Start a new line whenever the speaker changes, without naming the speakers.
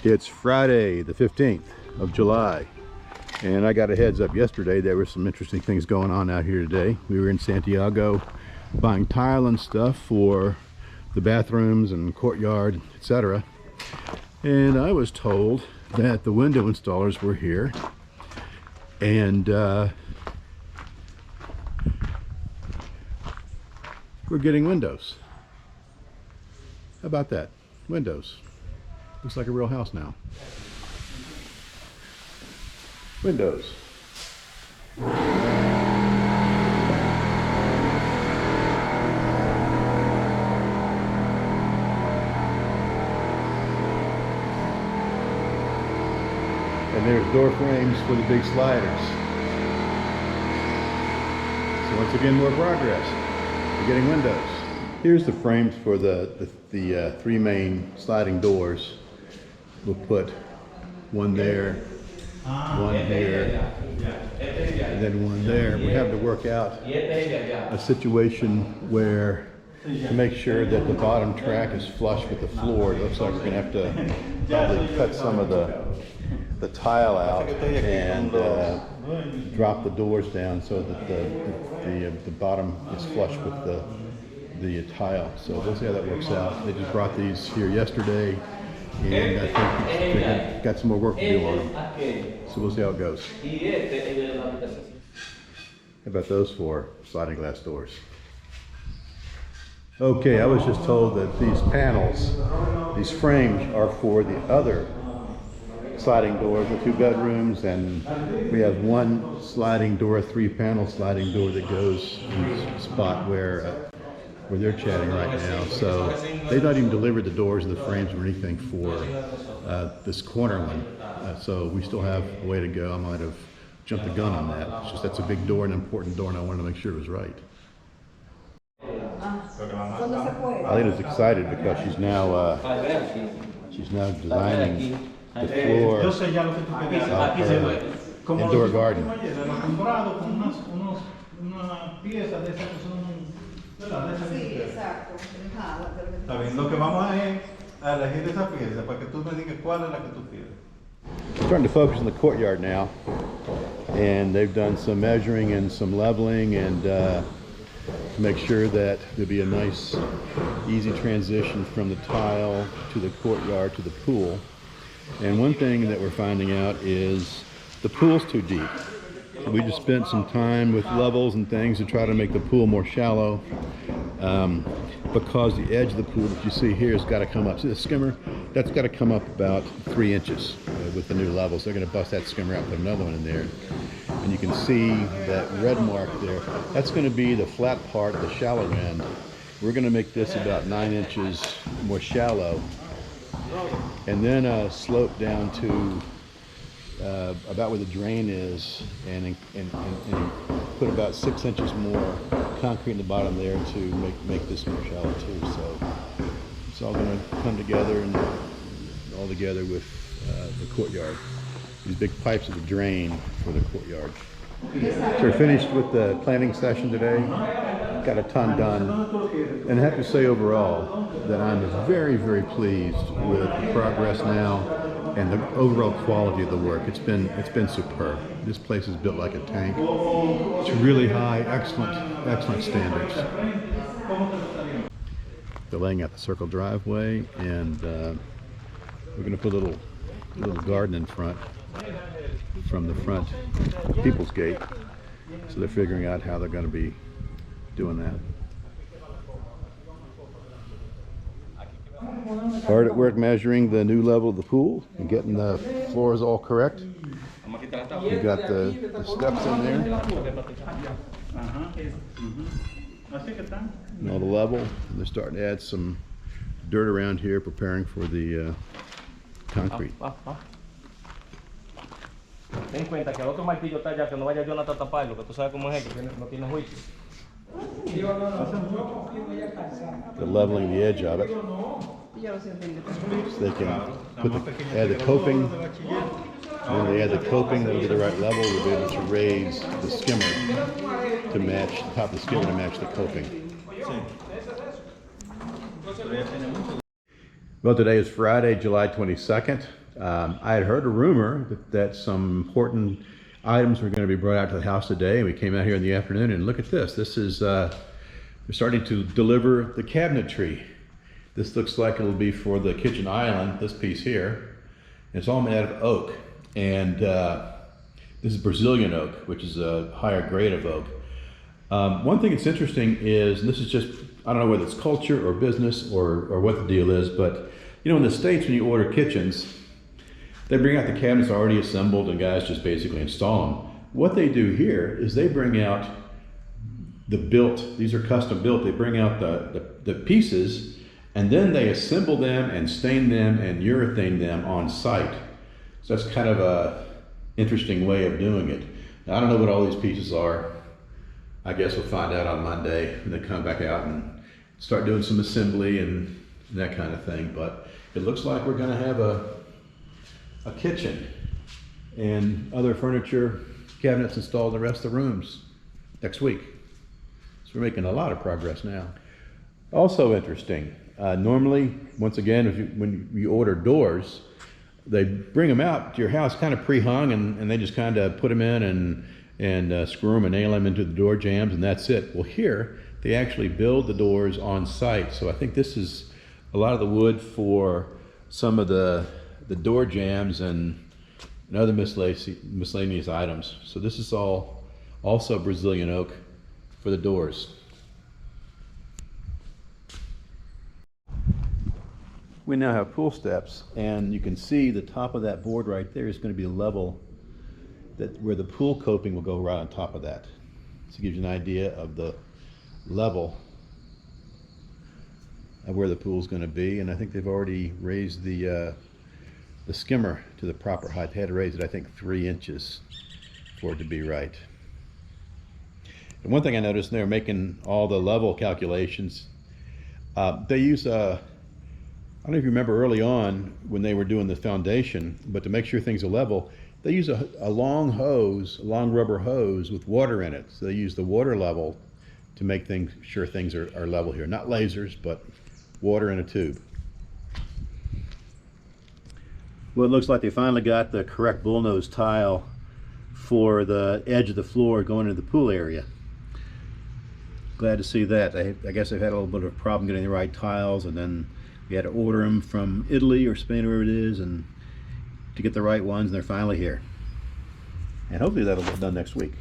It's Friday the 15th of July, and I got a heads up yesterday. There were some interesting things going on out here today. We were in Santiago buying tile and stuff for the bathrooms and courtyard, etc. And I was told that the window installers were here, and we're getting windows. How about that? Windows. Looks like a real house now. Windows. And there's door frames for the big sliders. So once again, more progress. We're getting windows. Here's the frames for the three main sliding doors. We'll put one there, one here, and then one there. We have to work out a situation where to make sure that the bottom track is flush with the floor. It looks like we're going to have to probably cut some of the tile out and drop the doors down so that the bottom is flush with the tile. So we'll see how that works out. They just brought these here yesterday, and I think they've got some more work to do on them. So we'll see how it goes. How about those for sliding glass doors? Okay, I was just told that these panels, these frames, are for the other sliding doors, the two bedrooms, and we have one sliding door, a three-panel sliding door that goes in the spot where they're chatting right now. So they've not even delivered the doors or the frames or anything for this corner one. So we still have a way to go. I might have jumped the gun on that. It's just that's a big door, an important door, and I wanted to make sure it was right. Alina's excited because she's now designing the floor of her indoor garden.
Está bien, lo que vamos a elegir esa pieza para que tú me digas cuál es la que tú quieres.
Starting to focus on the courtyard now, and they've done some measuring and some leveling and to make sure that there'll be a nice easy transition from the tile to the courtyard to the pool. And one thing that we're finding out is the pool's too deep. So we just spent some time with levels and things to try to make the pool more shallow, because the edge of the pool that you see here has got to come up. See the skimmer? That's got to come up about 3 inches with the new levels. They're going to bust that skimmer out, put another one in there. And you can see that red mark there. That's going to be the flat part of the shallow end. We're going to make this about 9 inches more shallow, and then slope down to about where the drain is, and put about 6 inches more concrete in the bottom there to make this more shallow too. So it's all going to come together and all together with the courtyard. These big pipes of the drain for the courtyard. So we're finished with the planning session today. Got a ton done, and I have to say overall that I'm very, very pleased with the progress now and the overall quality of the work. It's been superb. This place is built like a tank. It's really high, excellent standards. They're laying out the circle driveway, and we're going to put a little garden in front from the front People's Gate. So they're figuring out how they're going to be doing that. Hard at work measuring the new level of the pool and getting the floors all correct. We've got the steps in there and all the level. They're starting to add some dirt around here, preparing for the concrete.
Ten cuenta que el otro martillo está allá, que no vaya Jonathan a taparlo, que tú sabes cómo es, que no tiene juicio.
They're leveling the edge of it so they can add the coping. When they add the coping, that'll be the right level. We'll be able to raise the skimmer to match the top of the skimmer to match the coping. Well, today is Friday, July 22nd. I had heard a rumor that some important items were going to be brought out to the house today, and we came out here in the afternoon and look at this. This is, they're starting to deliver the cabinetry. This looks like it'll be for the kitchen island, this piece here. And it's all made out of oak. And this is Brazilian oak, which is a higher grade of oak. One thing that's interesting is, and this is just, I don't know whether it's culture or business or what the deal is, but you know, in the States when you order kitchens, they bring out the cabinets already assembled and guys just basically install them. What they do here is they bring out the built, these are custom built, they bring out the pieces and then they assemble them and stain them and urethane them on site. So that's kind of a interesting way of doing it. Now, I don't know what all these pieces are. I guess we'll find out on Monday when they come back out and start doing some assembly and that kind of thing. But it looks like we're gonna have a kitchen and other furniture cabinets installed in the rest of the rooms next week. So we're making a lot of progress now. Also interesting, normally, once again, when you order doors, they bring them out to your house kind of pre-hung and they just kind of put them in and screw them and nail them into the door jambs and that's it. Well, here they actually build the doors on site. So I think this is a lot of the wood for some of the door jambs and other miscellaneous items. So this is all also Brazilian oak for the doors. We now have pool steps, and you can see the top of that board right there is going to be level where the pool coping will go right on top of that. So it gives you an idea of the level of where the pool is going to be. And I think they've already raised the skimmer to the proper height. They had to raise it, I think, 3 inches for it to be right. And one thing I noticed, they were making all the level calculations. They use I don't know if you remember early on when they were doing the foundation, but to make sure things are level, they use a long hose, a long rubber hose with water in it. So they use the water level to make sure things are level here. Not lasers, but water in a tube. Well, it looks like they finally got the correct bullnose tile for the edge of the floor going into the pool area. Glad to see that. I guess they've had a little bit of a problem getting the right tiles, and then we had to order them from Italy or Spain, wherever it is, and to get the right ones, and they're finally here. And hopefully that'll get done next week.